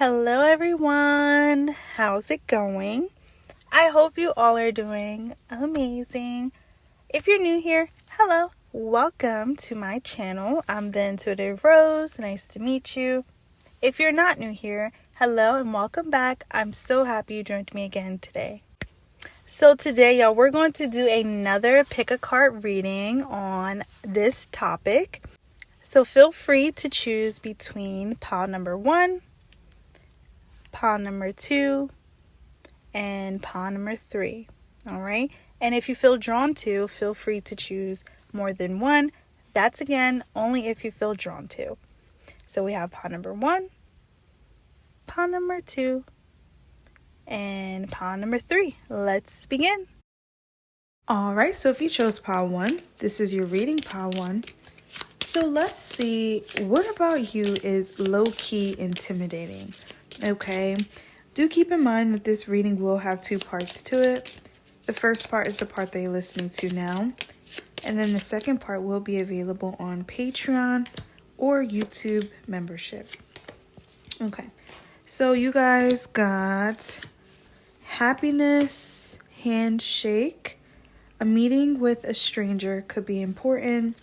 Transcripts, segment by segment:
Hello everyone, how's it going? I hope you all are doing amazing. If you're new here, hello, welcome to my channel. I'm the Intuitive Rose, nice to meet you. If you're not new here, hello and welcome back. I'm so happy you joined me again today. So today, y'all, we're going to do another pick a card reading on this topic. So feel free to choose between pile number 1, pile number 2, and pile number 3. All right. And if you feel drawn to, feel free to choose more than one. That's again only if you feel drawn to. So we have pile number 1, pile number 2, and pile number 3. Let's begin. All right. So if you chose pile 1, this is your reading, pile 1. So let's see, what about you is low-key intimidating? Okay. Do keep in mind that this reading will have 2 parts to it. The first part is the part that you're listening to now. And then the second part will be available on Patreon or YouTube membership. Okay. So you guys got happiness, handshake. A meeting with a stranger could be important.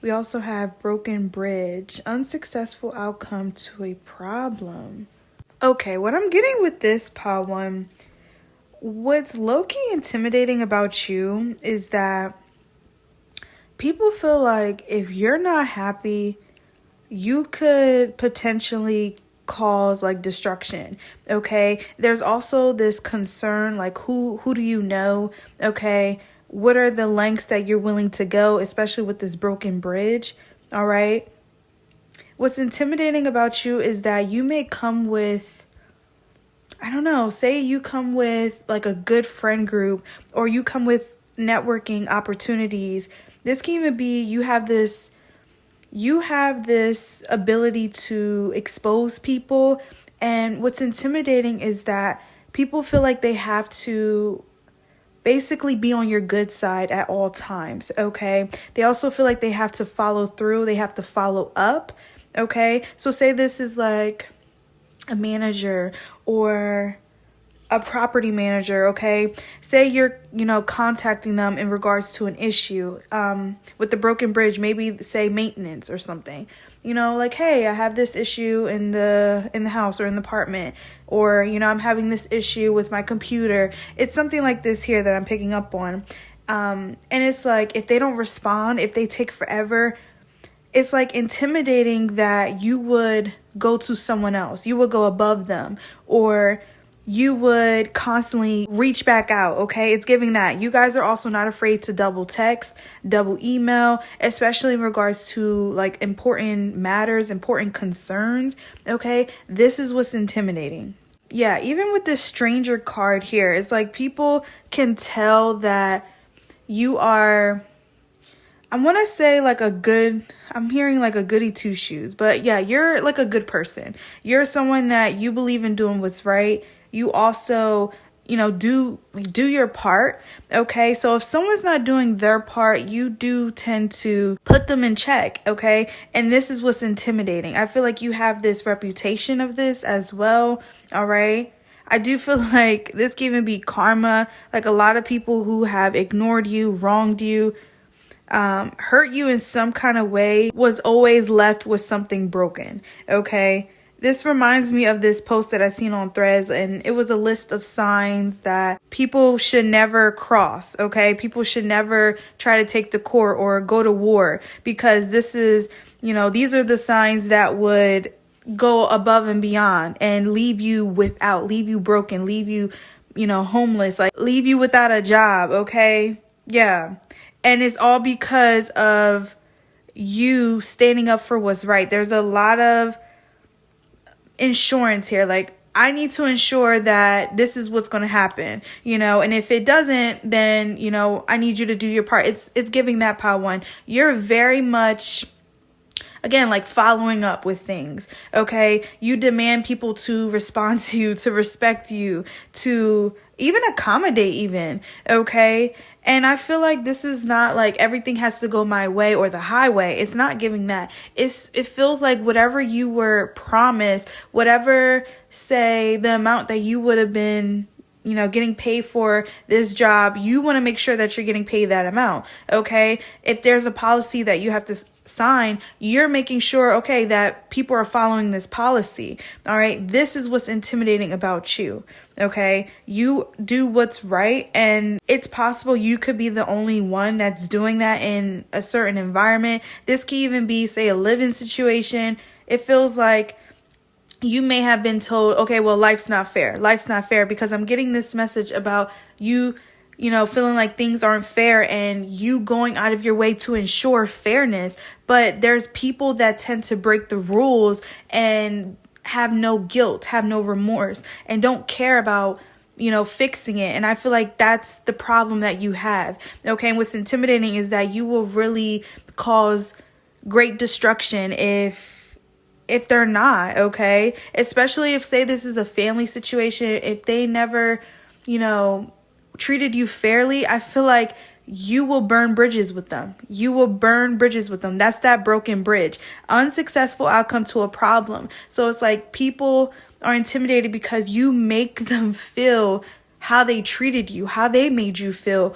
We also have broken bridge, unsuccessful outcome to a problem. Okay, what I'm getting with this pile 1, what's low-key intimidating about you is that people feel like if you're not happy, you could potentially cause like destruction. Okay, there's also this concern like who do you know? Okay, what are the lengths that you're willing to go, especially with this broken bridge? All right. What's intimidating about you is that you may come with, I don't know, say you come with like a good friend group or you come with networking opportunities. This can even be you have this ability to expose people. And what's intimidating is that people feel like they have to basically be on your good side at all times. Okay. They also feel like they have to follow through. They have to follow up. Okay, so say this is like a manager or a property manager, okay? Say you're, contacting them in regards to an issue with the broken bridge, maybe say maintenance or something. Like, hey, I have this issue in the house or in the apartment, or, I'm having this issue with my computer. It's something like this here that I'm picking up on. And it's like, if they don't respond, if they take forever, it's like intimidating that you would go to someone else. You would go above them, or you would constantly reach back out. Okay. It's giving that. You guys are also not afraid to double text, double email, especially in regards to like important matters, important concerns. Okay. This is what's intimidating. Yeah. Even with this stranger card here, it's like people can tell that you are, I want to say like I'm hearing like a goody two shoes, but yeah, you're like a good person. You're someone that you believe in doing what's right. You also, do your part. Okay. So if someone's not doing their part, you do tend to put them in check. Okay. And this is what's intimidating. I feel like you have this reputation of this as well. All right. I do feel like this can even be karma. Like a lot of people who have ignored you, wronged you, hurt you in some kind of way was always left with something broken. Okay. This reminds me of this post that I seen on Threads, and it was a list of signs that people should never cross. Okay. People should never try to take to court or go to war, because this is, these are the signs that would go above and beyond and leave you broken, leave you, homeless, like leave you without a job. Okay. Yeah. And it's all because of you standing up for what's right. There's a lot of insurance here. Like, I need to ensure that this is what's going to happen, and if it doesn't, then, I need you to do your part. It's giving that pile 1. You're very much again, like following up with things. Okay. You demand people to respond to you, to respect you, to even accommodate even. Okay. And I feel like this is not like everything has to go my way or the highway. It's not giving that. It feels like whatever you were promised, whatever, say, the amount that you would have been, getting paid for this job, you want to make sure that you're getting paid that amount. Okay. If there's a policy that you have to sign, you're making sure, okay, that people are following this policy. All right. This is what's intimidating about you. Okay. You do what's right. And it's possible you could be the only one that's doing that in a certain environment. This could even be, say, a living situation. It feels like you may have been told, okay, well, life's not fair. Life's not fair because I'm getting this message about you, feeling like things aren't fair and you going out of your way to ensure fairness. But there's people that tend to break the rules and have no guilt, have no remorse, and don't care about, fixing it. And I feel like that's the problem that you have. Okay. And what's intimidating is that you will really cause great destruction if they're not, okay? Especially if, say, this is a family situation, if they never, treated you fairly, I feel like you will burn bridges with them. You will burn bridges with them. That's that broken bridge. Unsuccessful outcome to a problem. So it's like people are intimidated because you make them feel how they treated you, how they made you feel.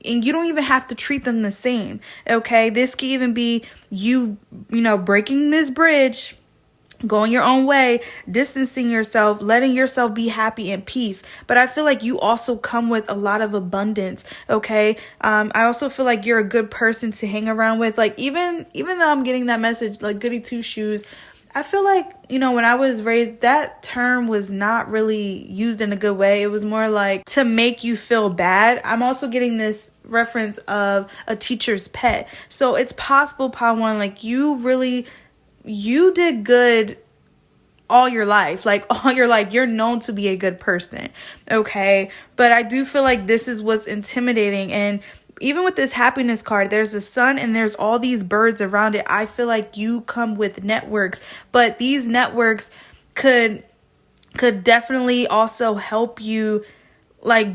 And you don't even have to treat them the same, okay? This could even be you, breaking this bridge, going your own way, distancing yourself, letting yourself be happy and peace. But I feel like you also come with a lot of abundance. Okay. I also feel like you're a good person to hang around with. Like, even though I'm getting that message, like goody two shoes, I feel like, when I was raised, that term was not really used in a good way. It was more like to make you feel bad. I'm also getting this reference of a teacher's pet. So it's possible, Pawan, like you did good all your life. Like all your life, you're known to be a good person. Okay. But I do feel like this is what's intimidating. And even with this happiness card, there's a sun and there's all these birds around it. I feel like you come with networks, but these networks could definitely also help you like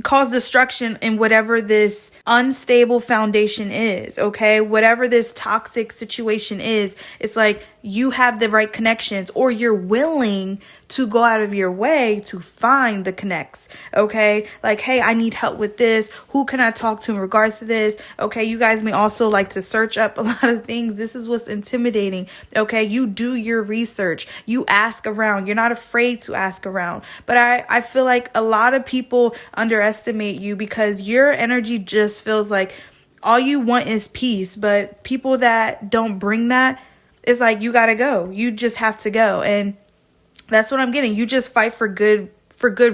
cause destruction in whatever this unstable foundation is. Okay. Whatever this toxic situation is, it's like you have the right connections, or you're willing to go out of your way to find the connects. Okay. Like, hey, I need help with this. Who can I talk to in regards to this? Okay. You guys may also like to search up a lot of things. This is what's intimidating. Okay. You do your research. You ask around. You're not afraid to ask around. But I feel like a lot of people underestimate you because your energy just feels like all you want is peace. But people that don't bring that, it's like, you got to go. You just have to go. And that's what I'm getting. You just fight for good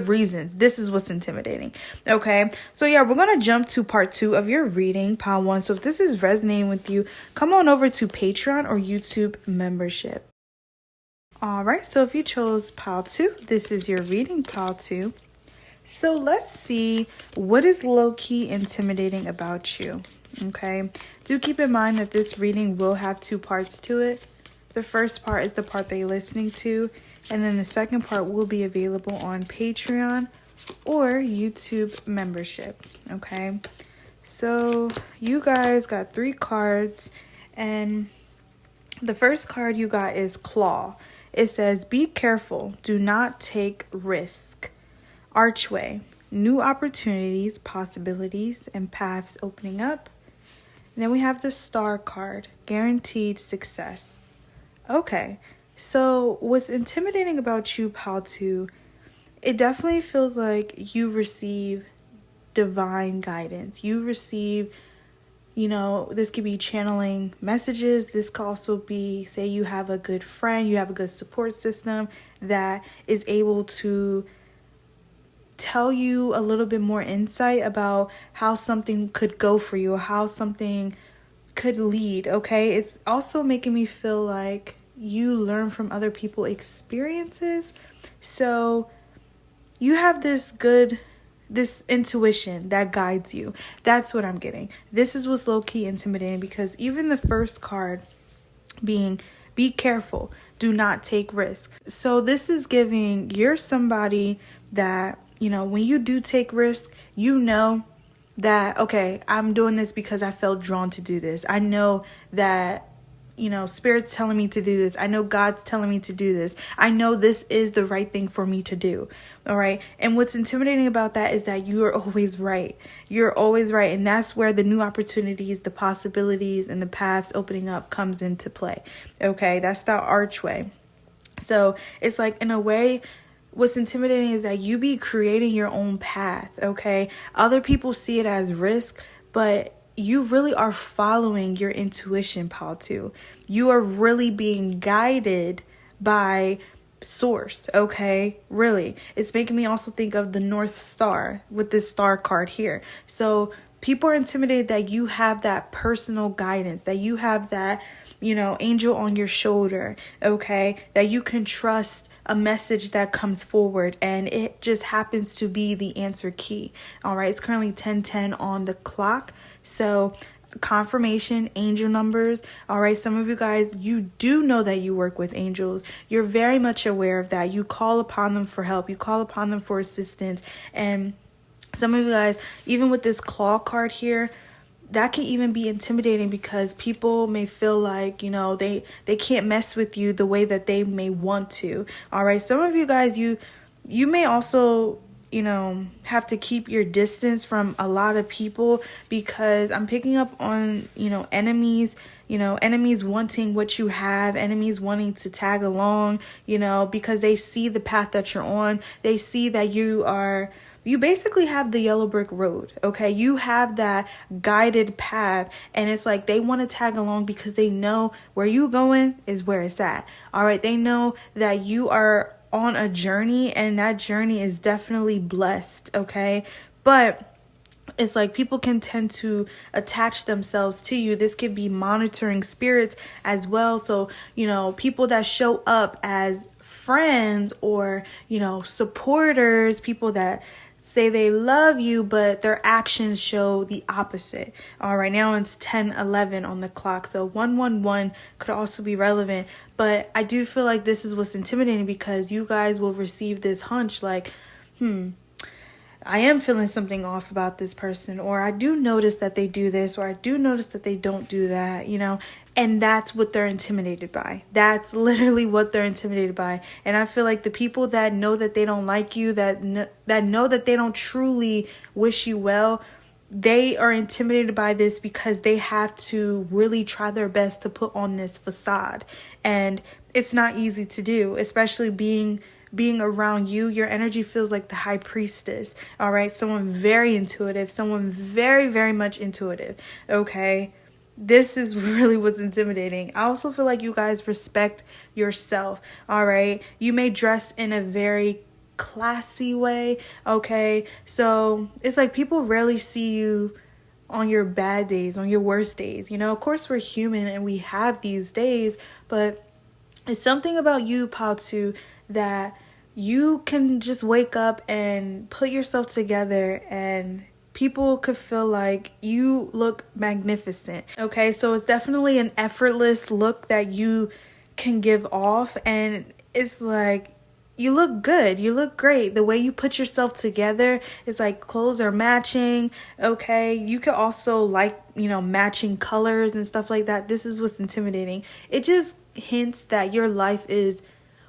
reasons. This is what's intimidating. Okay. So yeah, we're going to jump to part 2 of your reading, Pile 1. So if this is resonating with you, come on over to Patreon or YouTube membership. All right. So if you chose Pile 2, this is your reading, Pile 2. So let's see what is low-key intimidating about you. Okay. Do keep in mind that this reading will have 2 parts to it. The first part is the part that you're listening to, and then the second part will be available on Patreon or YouTube membership. Okay. So you guys got 3 cards, and the first card you got is Claw. It says, be careful. Do not take risk. Archway. New opportunities, possibilities, and paths opening up. And then we have the Star card. Guaranteed success. Okay. So what's intimidating about you, Pal 2, it definitely feels like you receive divine guidance. You receive, this could be channeling messages. This could also be, say you have a good friend, you have a good support system that is able to tell you a little bit more insight about how something could go for you, how something could lead. Okay. It's also making me feel like you learn from other people's experiences. So you have this intuition that guides you. That's what I'm getting. This is what's low-key intimidating, because even the first card, being be careful, do not take risks. So this is giving you're somebody that, when you do take risks, that, okay, I'm doing this because I felt drawn to do this. I know that, Spirit's telling me to do this. I know God's telling me to do this. I know this is the right thing for me to do. All right. And what's intimidating about that is that you are always right. You're always right. And that's where the new opportunities, the possibilities, and the paths opening up comes into play. Okay. That's the archway. So it's like, in a way, what's intimidating is that you be creating your own path. Okay. Other people see it as risk, but you really are following your intuition, Pal2. You are really being guided by source, okay? Really. It's making me also think of the North Star with this star card here. So people are intimidated that you have that personal guidance, that you have that, angel on your shoulder, okay? That you can trust a message that comes forward, and it just happens to be the answer key. All right, it's currently 10:10 on the clock. So confirmation, angel numbers. All right, some of you guys, you do know that you work with angels. You're very much aware of that. You call upon them for help. You call upon them for assistance. And some of you guys, even with this claw card here, that can even be intimidating because people may feel like, they can't mess with you the way that they may want to. All right, some of you guys, you may also have to keep your distance from a lot of people because I'm picking up on, enemies, enemies wanting what you have, enemies wanting to tag along, because they see the path that you're on. They see that you basically have the yellow brick road. Okay. You have that guided path, and it's like they want to tag along because they know where you going is where it's at. All right. They know that you are on a journey, and that journey is definitely blessed. Okay. But it's like people can tend to attach themselves to you. This could be monitoring spirits as well. So, people that show up as friends or, supporters, people that say they love you, but their actions show the opposite. All right, now it's 10:11 on the clock. So 111 could also be relevant. But I do feel like this is what's intimidating because you guys will receive this hunch like, I am feeling something off about this person, or I do notice that they do this, or I do notice that they don't do that, and that's what they're intimidated by. That's literally what they're intimidated by. And I feel like the people that know that they don't like you, that know that they don't truly wish you well, they are intimidated by this because they have to really try their best to put on this facade. And it's not easy to do, especially being around you. Your energy feels like the high priestess. All right. Someone very intuitive, someone very, very much intuitive. Okay. This is really what's intimidating. I also feel like you guys respect yourself. All right. You may dress in a very classy way. Okay. So it's like people rarely see you on your bad days, on your worst days. Of course we're human and we have these days, but it's something about you, Pal2, that you can just wake up and put yourself together and people could feel like you look magnificent. Okay, so it's definitely an effortless look that you can give off, and it's like you look good, you look great. The way you put yourself together is like clothes are matching. Okay, you could also matching colors and stuff like that. This is what's intimidating. It just hints that your life is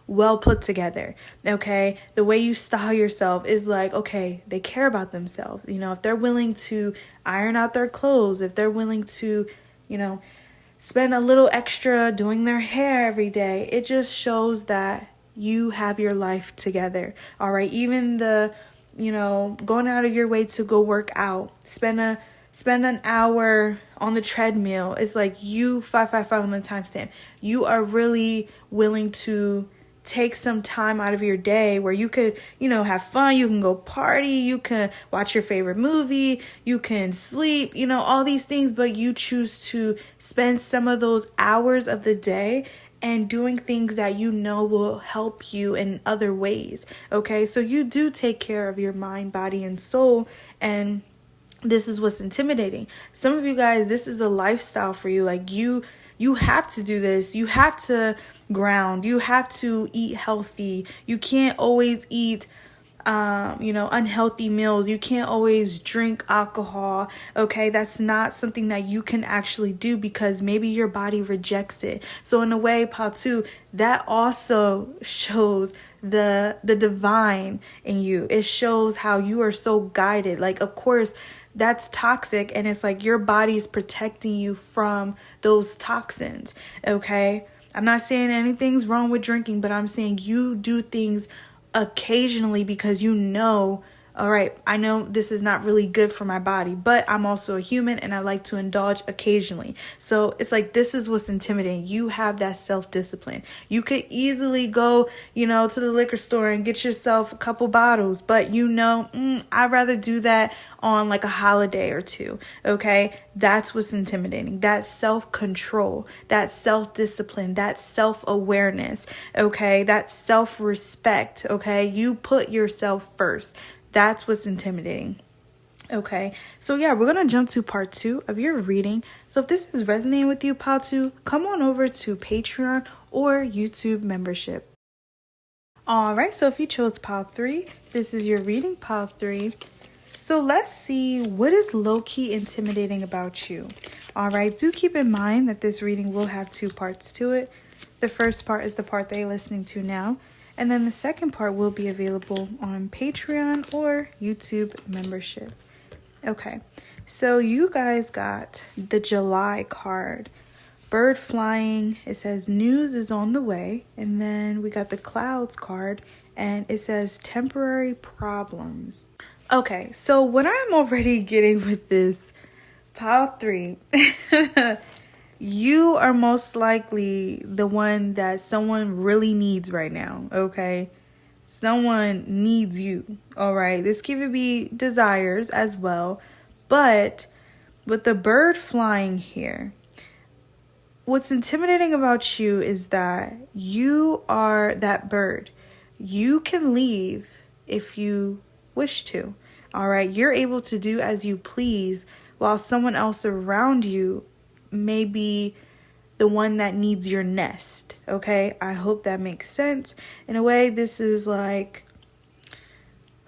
well put together. Okay, the way you style yourself is like, okay, they care about themselves. If they're willing to iron out their clothes, if they're willing to spend a little extra doing their hair every day, it just shows that you have your life together. All right, even the going out of your way to go work out, spend an hour on the treadmill. It's like you 555 on the timestamp. You are really willing to take some time out of your day where you could, have fun. You can go party. You can watch your favorite movie. You can sleep, all these things. But you choose to spend some of those hours of the day and doing things that will help you in other ways. Okay, so you do take care of your mind, body, and soul. And this is what's intimidating. Some of you guys, this is a lifestyle for you. Like you you have to do this. You have to ground. You have to eat healthy. You can't always eat unhealthy meals. You can't always drink alcohol. Okay, that's not something that you can actually do because maybe your body rejects it. So in a way, Patu, that also shows the divine in you. It shows how you are so guided. Like, of course, that's toxic, and it's like your body's protecting you from those toxins. Okay, I'm not saying anything's wrong with drinking, but I'm saying you do things occasionally because all right, I know this is not really good for my body, but I'm also a human and I like to indulge occasionally. So it's like, this is what's intimidating. You have that self-discipline. You could easily go, to the liquor store and get yourself a couple bottles, but I'd rather do that on like a holiday or two. Okay, that's what's intimidating. That self-control, that self-discipline, that self-awareness. Okay, that self-respect. Okay, you put yourself first. That's what's intimidating. Okay, so yeah, we're going to jump to part 2 of your reading. So if this is resonating with you, pile 2, come on over to Patreon or YouTube membership. All right, so if you chose pile 3, this is your reading, pile 3. So let's see what is low-key intimidating about you. All right, do keep in mind that this reading will have 2 parts to it. The first part is the part that you're listening to now. And then the second part will be available on Patreon or YouTube membership. Okay, so you guys got the July card. Bird flying, it says news is on the way. And then we got the clouds card and it says temporary problems. Okay, so what I'm already getting with this, pile 3, you are most likely the one that someone really needs right now, okay? Someone needs you, all right? This could even be desires as well. But with the bird flying here, what's intimidating about you is that you are that bird. You can leave if you wish to, all right? You're able to do as you please while someone else around you may be the one that needs your nest. Okay, I hope that makes sense. In a way, this is like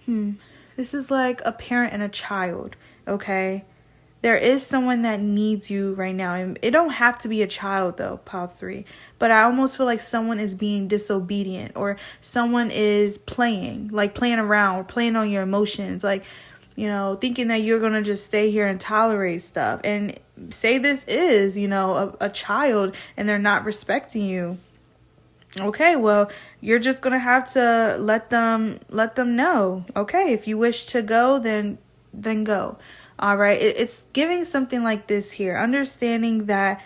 a parent and a child. Okay, there is someone that needs you right now, and it don't have to be a child though, pile 3. But I almost feel like someone is being disobedient, or someone is playing around, or playing on your emotions, like thinking that you're gonna just stay here and tolerate stuff. And say this is, a child and they're not respecting you. Okay, well, you're just gonna have to let them know. Okay, if you wish to go, then go. All right, it's giving something like this here. Understanding that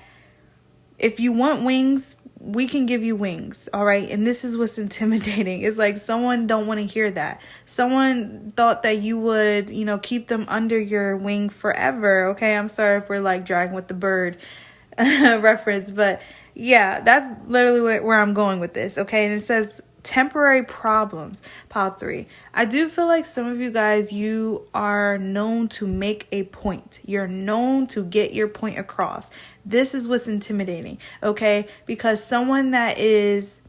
if you want wings, we can give you wings, all right? And this is what's intimidating. It's like someone don't want to hear that. Someone thought that you would, keep them under your wing forever, okay? I'm sorry if we're like dragging with the bird reference, but yeah, that's literally where I'm going with this, okay? And it says temporary problems, pile 3. I do feel like some of you guys, you are known to make a point. You're known to get your point across. This is what's intimidating, okay? Because someone that is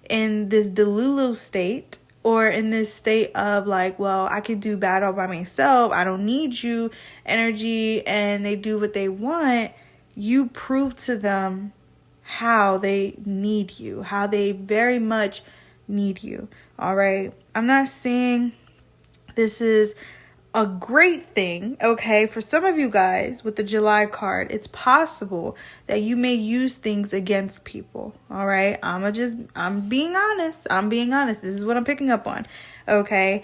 in this delulu state, or in this state of like, well, I can do bad all by myself, I don't need you energy, and they do what they want, you prove to them how they need you, how they very much need you. All right, I'm not saying this is a great thing, okay? For some of you guys with the July card, it's possible that you may use things against people. All right, I'm being honest. This is what I'm picking up on. Okay,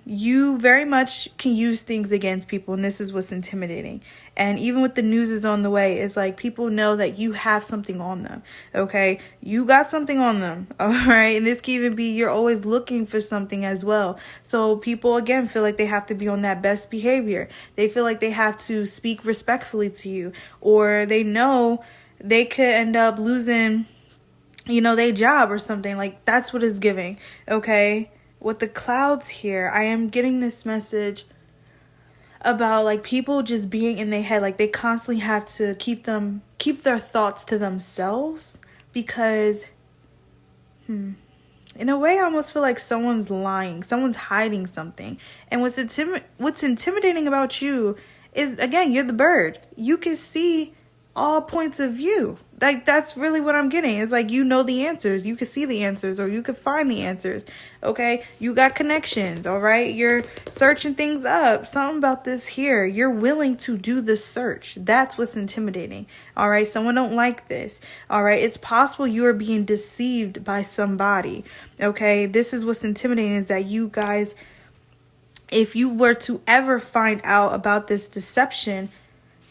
you very much can use things against people, and this is what's intimidating. And even with the news is on the way, it's like people know that you have something on them. Okay, you got something on them. All right, and this can even be you're always looking for something as well. So people again feel like they have to be on that best behavior. They feel like they have to speak respectfully to you, or they know they could end up losing, their job or something. Like that's what it's giving. Okay. With the clouds here, I am getting this message about like people just being in their head, like they constantly have to keep them keep their thoughts to themselves, because in a way I almost feel like someone's lying, someone's hiding something. And what's intimidating about you is, again, you're the bird. You can see all points of view. Like, that's really what I'm getting. It's like, you know the answers. You can see the answers, or you can find the answers. Okay? You got connections, all right? You're searching things up. Something about this here. You're willing to do the search. That's what's intimidating. All right? Someone don't like this. All right? It's possible you are being deceived by somebody. Okay? This is what's intimidating, is that you guys, if you were to ever find out about this deception,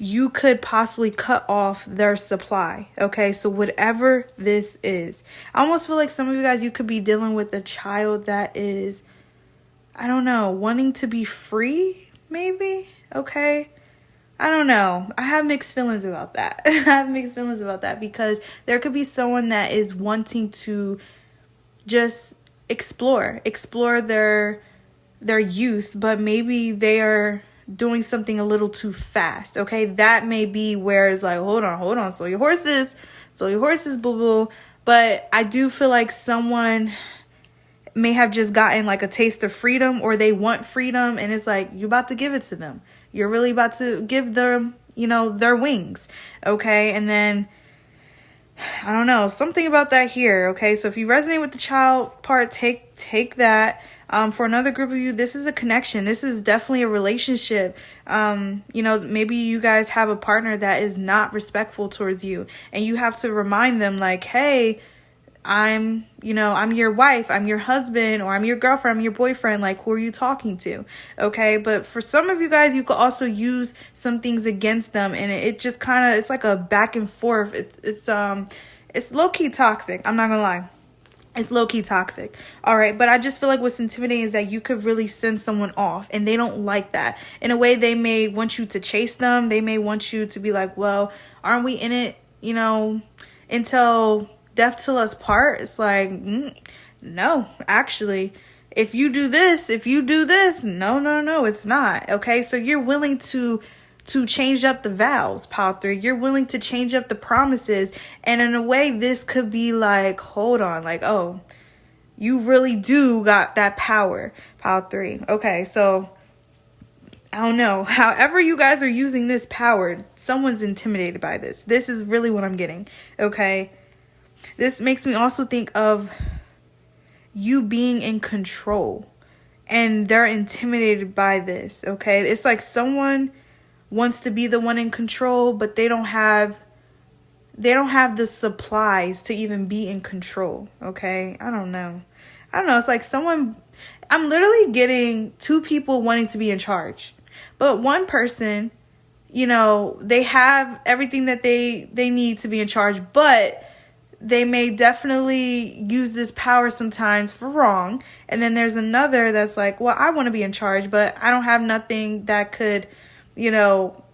you could possibly cut off their supply. Okay, so whatever this is, I almost feel like some of you guys, you could be dealing with a child that is, I don't know, wanting to be free, maybe. Okay, I don't know. I have mixed feelings about that. I have mixed feelings about that, because there could be someone that is wanting to just explore their youth, but maybe they are doing something a little too fast. Okay, that may be where it's like, hold on, slow your horses, boo boo. But I do feel like someone may have just gotten like a taste of freedom, or they want freedom, and it's like, you're about to give it to them. You're really about to give them, their wings. Okay, and then I don't know, something about that here. Okay, so if you resonate with the child part, take that. For another group of you, this is a connection. This is definitely a relationship. Maybe you guys have a partner that is not respectful towards you, and you have to remind them, like, hey, I'm your wife, I'm your husband, or I'm your girlfriend, I'm your boyfriend. Like, who are you talking to? Okay. But for some of you guys, you could also use some things against them, and it just kind of, it's like a back and forth. It's low-key toxic. I'm not gonna lie. It's low-key toxic. All right. But I just feel like what's intimidating is that you could really send someone off, and they don't like that. In a way, they may want you to chase them. They may want you to be like, well, aren't we in it, until death till us part? It's like, no, actually, if you do this, no, it's not. Okay. So you're willing to change up the vows, pile 3. You're willing to change up the promises. And in a way, this could be like, hold on, like, oh, you really do got that power, pile 3. Okay, so I don't know. However you guys are using this power, someone's intimidated by this. This is really what I'm getting. Okay. This makes me also think of you being in control, and they're intimidated by this. Okay. It's like someone wants to be the one in control, but they don't have the supplies to even be in control. Okay. I don't know. It's like I'm literally getting 2 people wanting to be in charge, but one person, they have everything that they need to be in charge, but they may definitely use this power sometimes for wrong. And then there's another that's like, well, I want to be in charge, but I don't have nothing that could,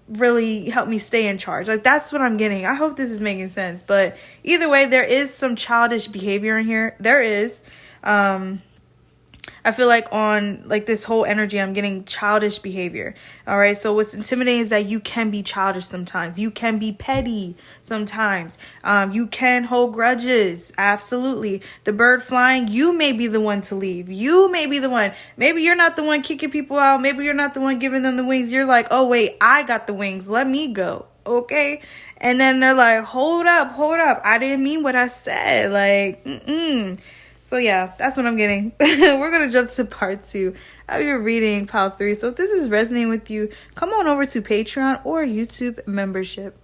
really help me stay in charge. Like, that's what I'm getting. I hope this is making sense. But either way, there is some childish behavior in here. There is. I feel like on like this whole energy, I'm getting childish behavior. All right. So what's intimidating is that you can be childish sometimes. You can be petty sometimes. You can hold grudges. Absolutely. The bird flying, you may be the one to leave. You may be the one. Maybe you're not the one kicking people out. Maybe you're not the one giving them the wings. You're like, oh, wait, I got the wings. Let me go. Okay. And then they're like, hold up. I didn't mean what I said. Like, So yeah, that's what I'm getting. We're going to jump to part 2 of your reading, pile 3. So if this is resonating with you, come on over to Patreon or YouTube membership.